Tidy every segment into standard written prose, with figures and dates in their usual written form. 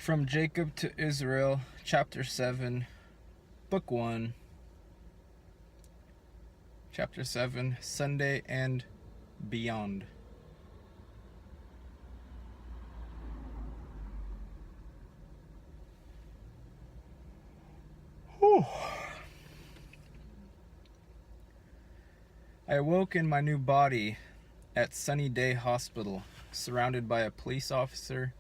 From Jacob to Israel, Chapter 7, Book 1, Chapter 7, Sunday and Beyond. Whew. I awoke in my new body at Sunny Day Hospital, surrounded by a police officer,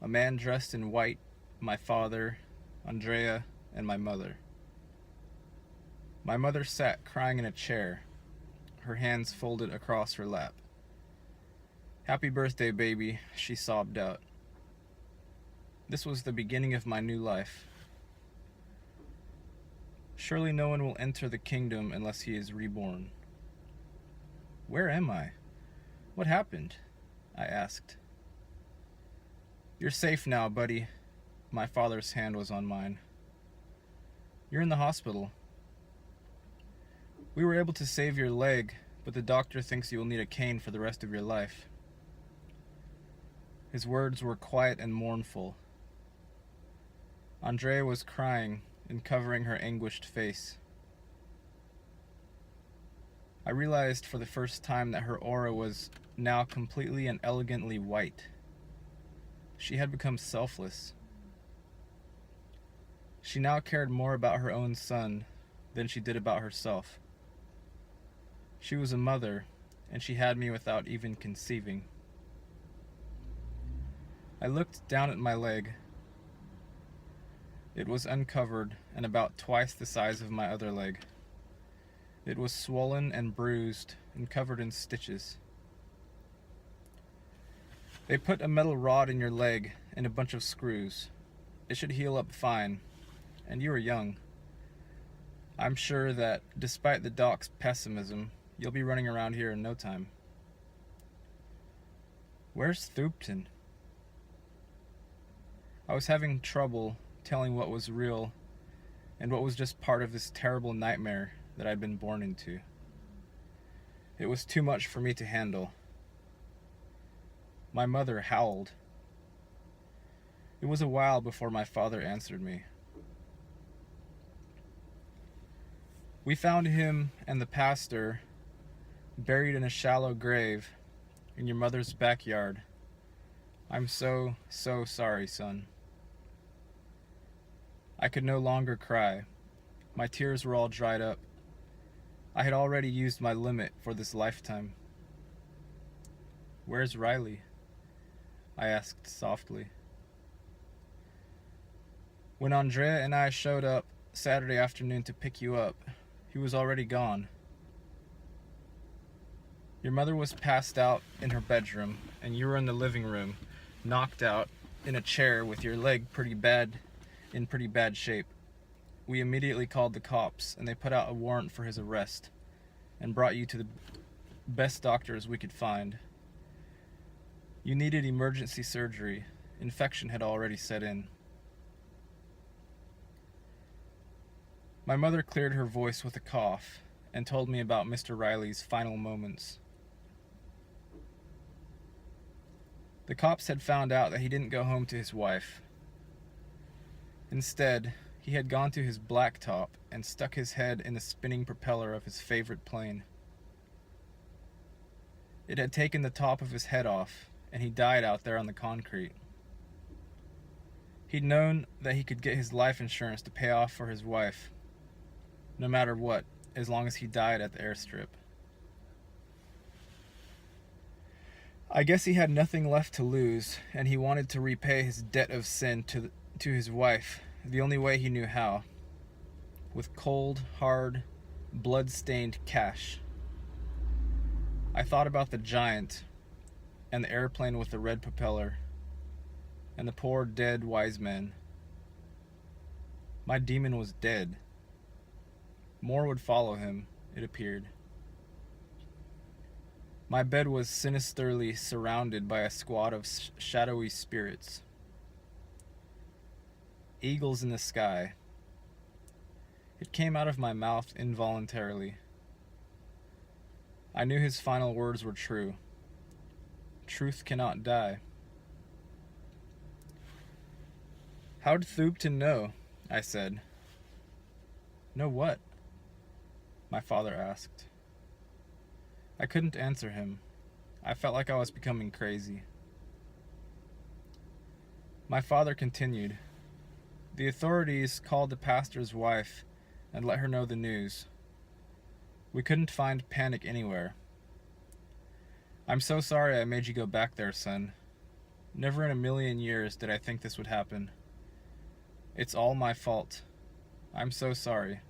a man dressed in white, my father, Andrea, and my mother. My mother sat crying in a chair, her hands folded across her lap. "Happy birthday, baby," she sobbed out. This was the beginning of my new life. Surely no one will enter the kingdom unless he is reborn. Where am I? What happened? I asked. "You're safe now, buddy." My father's hand was on mine. "You're in the hospital. We were able to save your leg, but the doctor thinks you will need a cane for the rest of your life." His words were quiet and mournful. Andrea was crying and covering her anguished face. I realized for the first time that her aura was now completely and elegantly white. She had become selfless. She now cared more about her own son than she did about herself. She was a mother, and she had me without even conceiving. I looked down at my leg. It was uncovered and about twice the size of my other leg. It was swollen and bruised and covered in stitches. "They put a metal rod in your leg and a bunch of screws. It should heal up fine, and you are young. I'm sure that, despite the doc's pessimism, you'll be running around here in no time." Where's Thupton? I was having trouble telling what was real and what was just part of this terrible nightmare that I'd been born into. It was too much for me to handle. My mother howled. It was a while before my father answered me. "We found him and the pastor buried in a shallow grave in your mother's backyard. I'm so sorry, son." I could no longer cry. My tears were all dried up. I had already used my limit for this lifetime. "Where's Riley?" I asked softly. "When Andrea and I showed up Saturday afternoon to pick you up, he was already gone. Your mother was passed out in her bedroom, and you were in the living room, knocked out in a chair with your leg in pretty bad shape. We immediately called the cops, and they put out a warrant for his arrest and brought you to the best doctors we could find. You needed emergency surgery. Infection had already set in." My mother cleared her voice with a cough and told me about Mr. Riley's final moments. The cops had found out that he didn't go home to his wife. Instead, he had gone to his blacktop and stuck his head in the spinning propeller of his favorite plane. It had taken the top of his head off, and he died out there on the concrete. He'd known that he could get his life insurance to pay off for his wife, no matter what, as long as he died at the airstrip. I guess he had nothing left to lose, and he wanted to repay his debt of sin to his wife the only way he knew how, with cold, hard, blood-stained cash. I thought about the giant, and the airplane with the red propeller, and the poor dead wise man. My demon was dead. More would follow him, it appeared. My bed was sinisterly surrounded by a squad of shadowy spirits. Eagles in the sky. It came out of my mouth involuntarily. I knew his final words were true. Truth cannot die. How'd Thubton know? I said. Know what? My father asked. I couldn't answer him. I felt like I was becoming crazy. My father continued. The authorities called the pastor's wife and let her know the news. We couldn't find Panic anywhere. I'm so sorry I made you go back there, son. Never in a million years did I think this would happen. It's all my fault. I'm so sorry.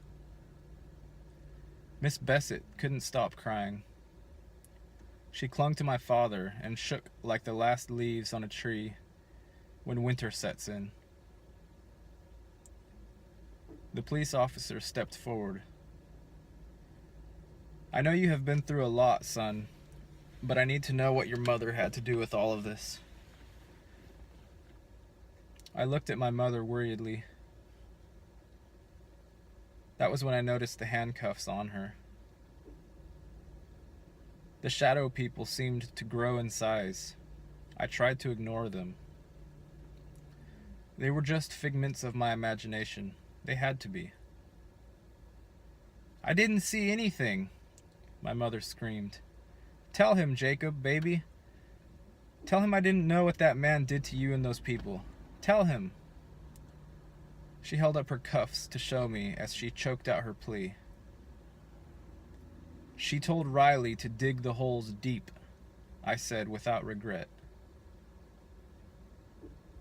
Miss Bessett couldn't stop crying. She clung to my father and shook like the last leaves on a tree when winter sets in. The police officer stepped forward. I know you have been through a lot, son, but I need to know what your mother had to do with all of this. I looked at my mother worriedly. That was when I noticed the handcuffs on her. The shadow people seemed to grow in size. I tried to ignore them. They were just figments of my imagination. They had to be. I didn't see anything, my mother screamed. Tell him, Jacob, baby. Tell him I didn't know what that man did to you and those people. Tell him. She held up her cuffs to show me as she choked out her plea. She told Riley to dig the holes deep, I said without regret.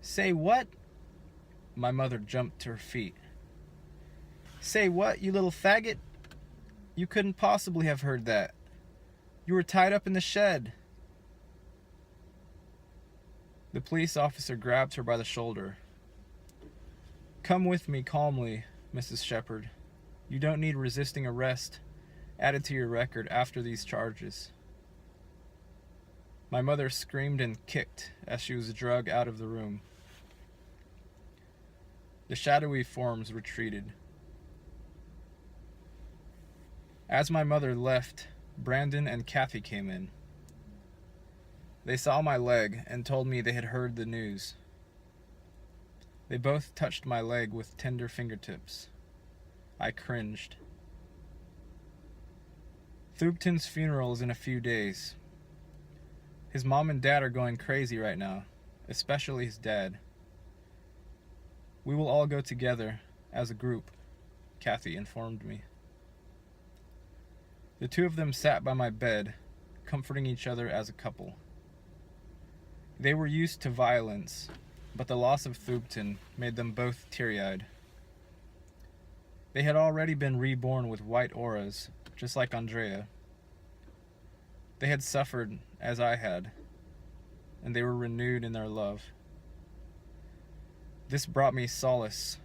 Say what? My mother jumped to her feet. Say what, you little faggot? You couldn't possibly have heard that. You were tied up in the shed. The police officer grabbed her by the shoulder. Come with me calmly, Mrs. Shepherd. You don't need resisting arrest added to your record after these charges. My mother screamed and kicked as she was dragged out of the room. The shadowy forms retreated. As my mother left, Brandon and Kathy came in. They saw my leg and told me they had heard the news. They both touched my leg with tender fingertips. I cringed. Thubton's funeral is in a few days. His mom and dad are going crazy right now, especially his dad. We will all go together as a group, Kathy informed me. The two of them sat by my bed, comforting each other as a couple. They were used to violence, but the loss of Thubton made them both teary-eyed. They had already been reborn with white auras, just like Andrea. They had suffered as I had, and they were renewed in their love. This brought me solace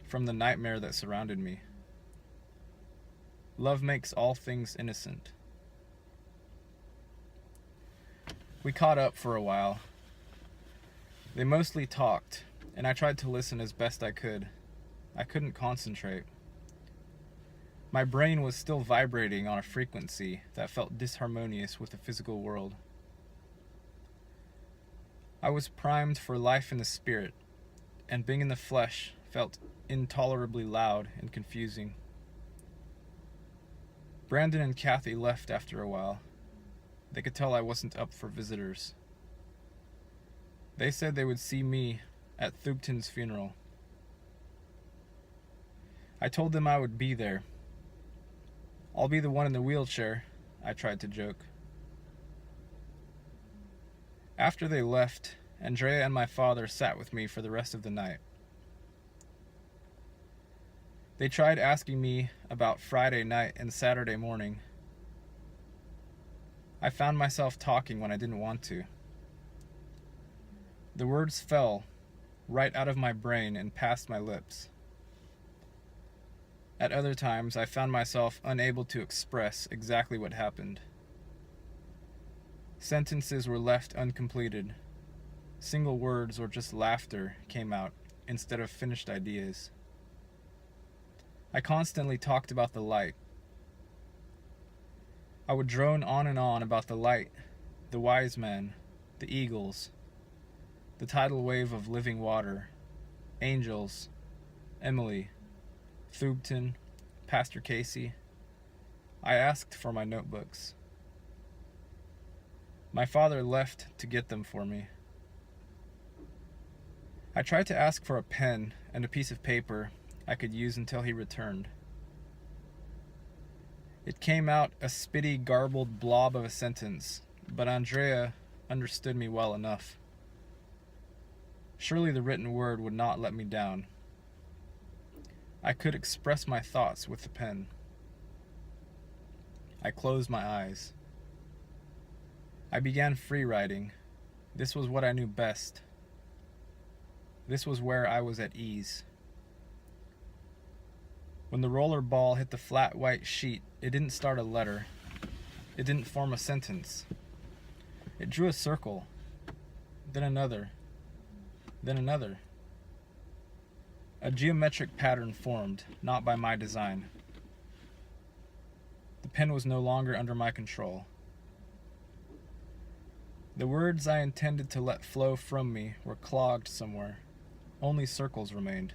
from the nightmare that surrounded me. Love makes all things innocent. We caught up for a while. They mostly talked, and I tried to listen as best I could. I couldn't concentrate. My brain was still vibrating on a frequency that felt disharmonious with the physical world. I was primed for life in the spirit, and being in the flesh felt intolerably loud and confusing. Brandon and Kathy left after a while. They could tell I wasn't up for visitors. They said they would see me at Thubton's funeral. I told them I would be there. I'll be the one in the wheelchair, I tried to joke. After they left, Andrea and my father sat with me for the rest of the night. They tried asking me about Friday night and Saturday morning. I found myself talking when I didn't want to. The words fell right out of my brain and past my lips. At other times, I found myself unable to express exactly what happened. Sentences were left uncompleted. Single words or just laughter came out instead of finished ideas. I constantly talked about the light. I would drone on and on about the light, the wise men, the eagles, the tidal wave of living water, Angels, Emily, Thubton, Pastor Casey. I asked for my notebooks. My father left to get them for me. I tried to ask for a pen and a piece of paper I could use until he returned. It came out a spitty, garbled blob of a sentence, but Andrea understood me well enough. Surely the written word would not let me down. I could express my thoughts with the pen. I closed my eyes. I began free writing. This was what I knew best. This was where I was at ease. When the roller ball hit the flat white sheet, it didn't start a letter. It didn't form a sentence. It drew a circle, then another, then another. A geometric pattern formed, not by my design. The pen was no longer under my control. The words I intended to let flow from me were clogged somewhere. Only circles remained.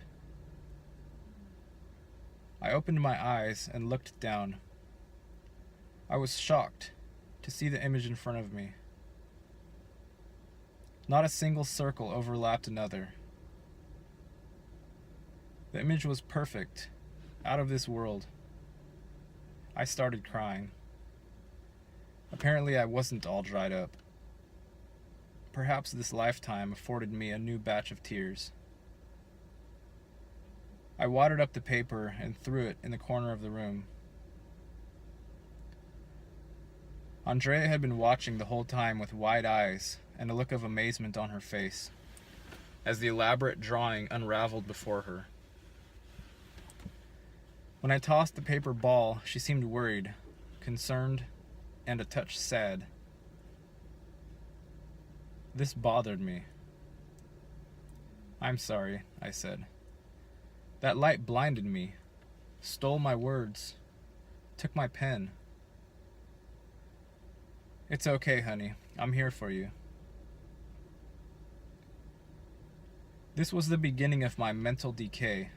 I opened my eyes and looked down. I was shocked to see the image in front of me. Not a single circle overlapped another. The image was perfect, out of this world. I started crying. Apparently I wasn't all dried up. Perhaps this lifetime afforded me a new batch of tears. I wadded up the paper and threw it in the corner of the room. Andrea had been watching the whole time with wide eyes and a look of amazement on her face, as the elaborate drawing unraveled before her. When I tossed the paper ball, she seemed worried, concerned, and a touch sad. This bothered me. "I'm sorry," I said. "That light blinded me, stole my words, took my pen." "It's okay, honey. I'm here for you." This was the beginning of my mental decay.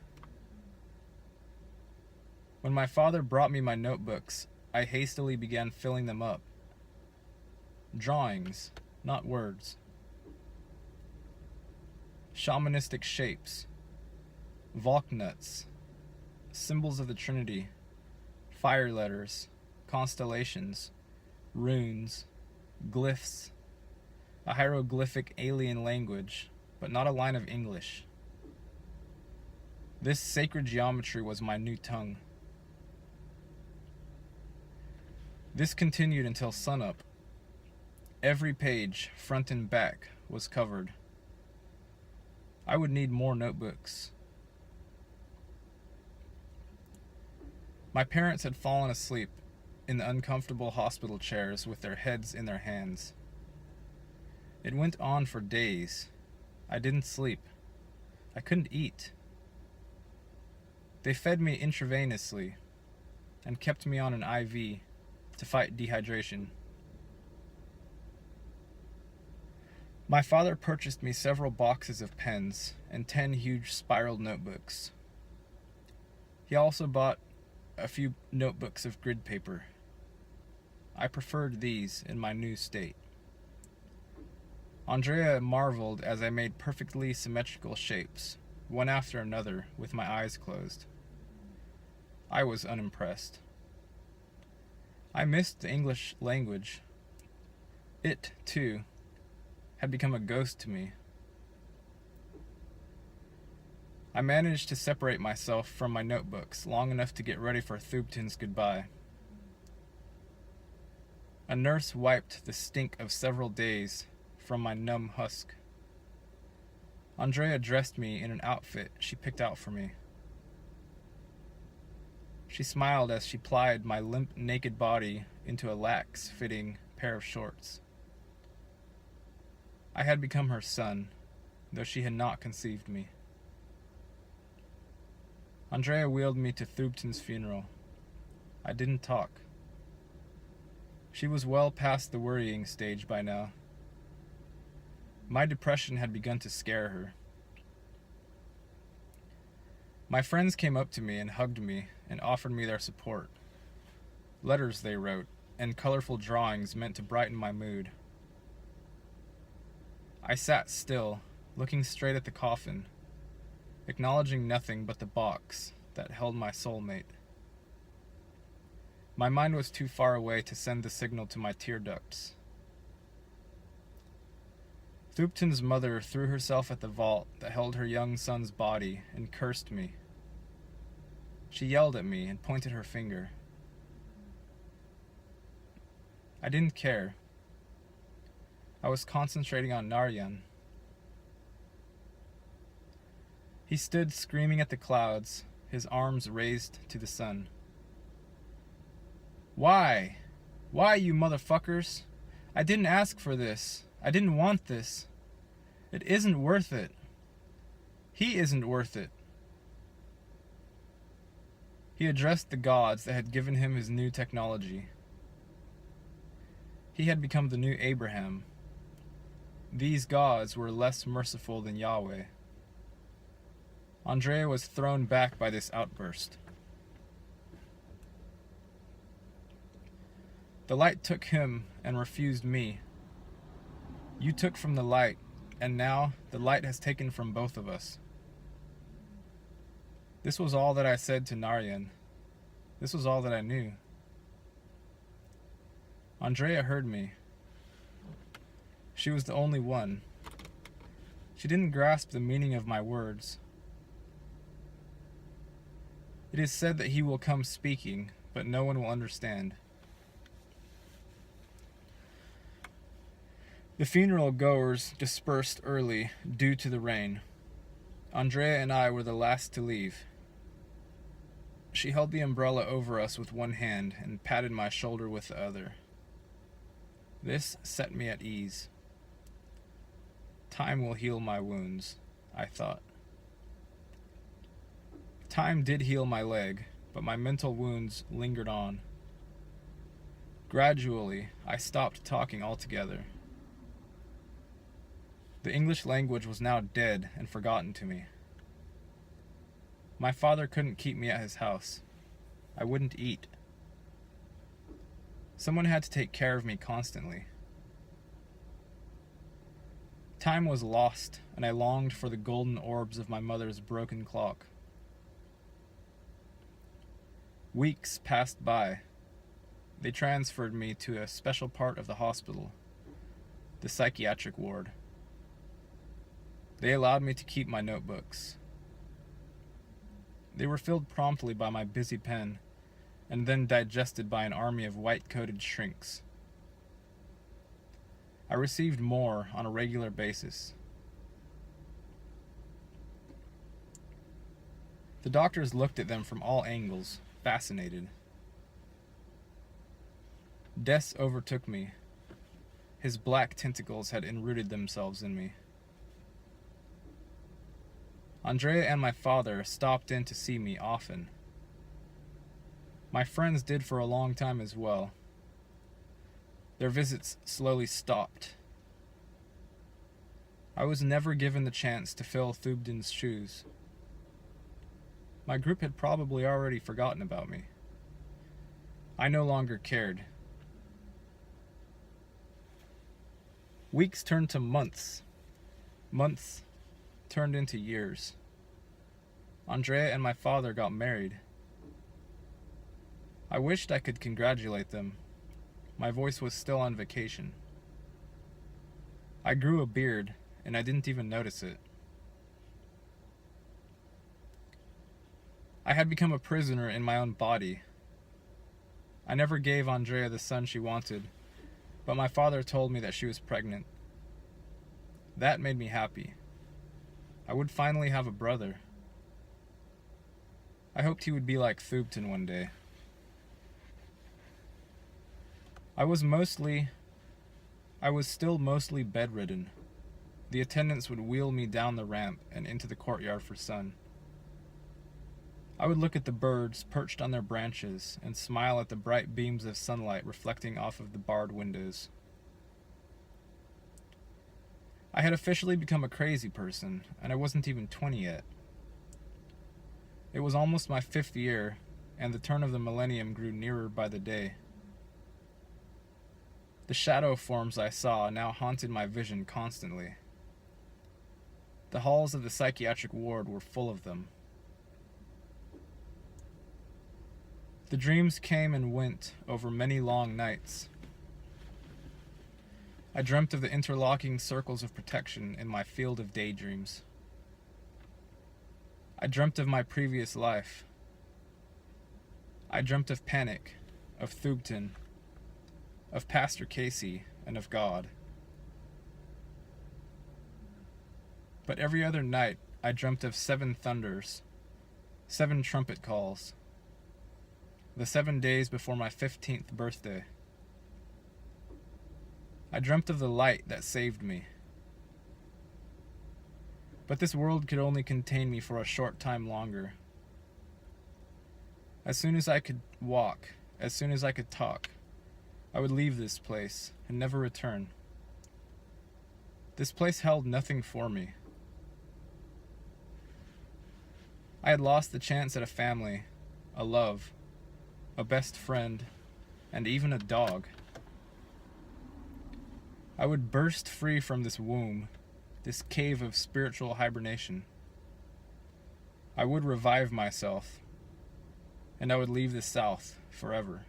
When my father brought me my notebooks, I hastily began filling them up. Drawings, not words. Shamanistic shapes, Volknuts, symbols of the Trinity, fire letters, constellations, runes, glyphs, a hieroglyphic alien language, but not a line of English. This sacred geometry was my new tongue. This continued until sunup. Every page, front and back, was covered. I would need more notebooks. My parents had fallen asleep in the uncomfortable hospital chairs with their heads in their hands. It went on for days. I didn't sleep. I couldn't eat. They fed me intravenously and kept me on an IV to fight dehydration. My father purchased me several boxes of pens and 10 huge spiraled notebooks. He also bought a few notebooks of grid paper. I preferred these in my new state. Andrea marveled as I made perfectly symmetrical shapes, one after another, with my eyes closed. I was unimpressed. I missed the English language. It, too, had become a ghost to me. I managed to separate myself from my notebooks long enough to get ready for Thubton's goodbye. A nurse wiped the stink of several days from my numb husk. Andrea dressed me in an outfit she picked out for me. She smiled as she plied my limp, naked body into a lax-fitting pair of shorts. I had become her son, though she had not conceived me. Andrea wheeled me to Thubton's funeral. I didn't talk. She was well past the worrying stage by now. My depression had begun to scare her. My friends came up to me and hugged me and offered me their support. Letters they wrote, and colorful drawings meant to brighten my mood. I sat still, looking straight at the coffin, acknowledging nothing but the box that held my soulmate. My mind was too far away to send the signal to my tear ducts. Thupton's mother threw herself at the vault that held her young son's body and cursed me. She yelled at me and pointed her finger. I didn't care. I was concentrating on Narayan. He stood screaming at the clouds, his arms raised to the sun. Why? Why, you motherfuckers? I didn't ask for this. I didn't want this. It isn't worth it. He isn't worth it. He addressed the gods that had given him his new technology. He had become the new Abraham. These gods were less merciful than Yahweh. Andrea was thrown back by this outburst. The light took him and refused me. You took from the light, and now the light has taken from both of us. This was all that I said to Narayan. This was all that I knew. Andrea heard me. She was the only one. She didn't grasp the meaning of my words. It is said that he will come speaking, but no one will understand. The funeral goers dispersed early due to the rain. Andrea and I were the last to leave. She held the umbrella over us with one hand and patted my shoulder with the other. This set me at ease. Time will heal my wounds, I thought. Time did heal my leg, but my mental wounds lingered on. Gradually, I stopped talking altogether. The English language was now dead and forgotten to me. My father couldn't keep me at his house. I wouldn't eat. Someone had to take care of me constantly. Time was lost, and I longed for the golden orbs of my mother's broken clock. Weeks passed by. They transferred me to a special part of the hospital, the psychiatric ward. They allowed me to keep my notebooks. They were filled promptly by my busy pen, and then digested by an army of white-coated shrinks. I received more on a regular basis. The doctors looked at them from all angles, fascinated. Death overtook me. His black tentacles had enrooted themselves in me. Andrea and my father stopped in to see me often. My friends did for a long time as well. Their visits slowly stopped. I was never given the chance to fill Thubden's shoes. My group had probably already forgotten about me. I no longer cared. Weeks turned to months. Months turned into years. Andrea and my father got married. I wished I could congratulate them. My voice was still on vacation. I grew a beard, and I didn't even notice it. I had become a prisoner in my own body. I never gave Andrea the son she wanted, but my father told me that she was pregnant. That made me happy. I would finally have a brother. I hoped he would be like Thubten one day. I was still mostly bedridden. The attendants would wheel me down the ramp and into the courtyard for sun. I would look at the birds perched on their branches and smile at the bright beams of sunlight reflecting off of the barred windows. I had officially become a crazy person, and I wasn't even 20 yet. It was almost my 5th year, and the turn of the millennium grew nearer by the day. The shadow forms I saw now haunted my vision constantly. The halls of the psychiatric ward were full of them. The dreams came and went over many long nights. I dreamt of the interlocking circles of protection in my field of daydreams. I dreamt of my previous life. I dreamt of panic, of Thubten, of Pastor Casey, and of God. But every other night I dreamt of 7 thunders, 7 trumpet calls, the 7 days before my 15th birthday. I dreamt of the light that saved me. But this world could only contain me for a short time longer. As soon as I could walk, as soon as I could talk, I would leave this place and never return. This place held nothing for me. I had lost the chance at a family, a love, a best friend, and even a dog. I would burst free from this womb, this cave of spiritual hibernation. I would revive myself, and I would leave the South forever.